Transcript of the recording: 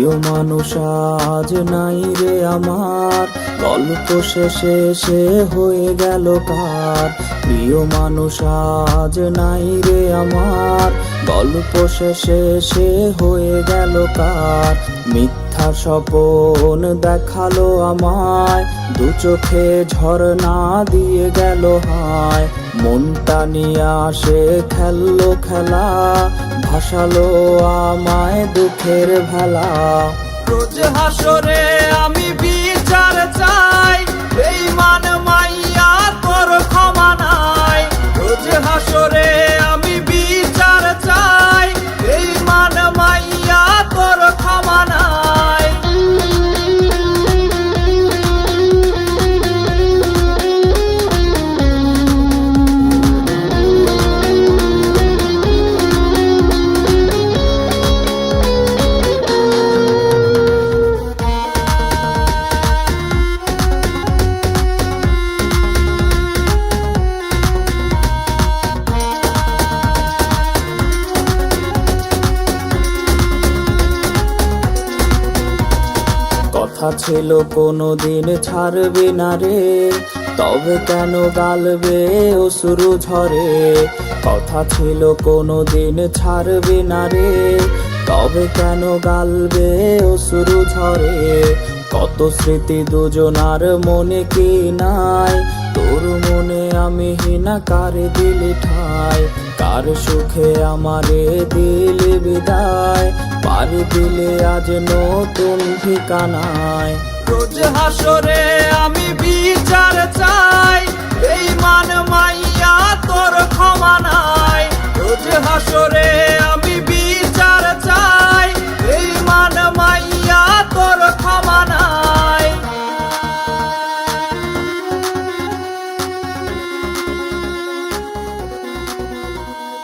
প্রিয় মানুষ আজ নাই রে আমার, গল্প শেষে সে হয়ে গেল কার। প্রিয় মানুষ আজ নাই রে আমার, গল্প শেষে সে হয়ে গেল কার। মিথ্যা স্বপন দেখালো আমায়, দু চোখে ঝরনা দিয়ে গেল হায়। মনটা নিয়ে আসে খেললো খেলা, ভাসালো আমায় দুঃখের ভেলা। রোজ হাসরে আমি বিচার চাই, বেঈমান মাইয়া তোর ক্ষমা নাই। রোজ হাসরে আমি বিচার চাই, বেঈমান মাইয়া তোর ক্ষমা নাই। কথা ছিল কোনোদিন ছাড়বে না রে, তবে কেন গালবে অশ্রু ঝরে। কথা ছিল কোনোদিন ছাড়বে না রে, তবে কেন গালবে অশ্রু ঝরে। কত স্মৃতি দুজনার মনে কি নাই, তোর মনে আমি হিনা কারে দিলি ঠাই। কার সুখে আমারে দিলি বিদায়, পারি দিলে আজ নতুন ঠিকানায়। রোজ হাসরে আমি বিচার চাই, বেঈমান মাইয়া তোর ক্ষমা নাই। রোজ হাসরে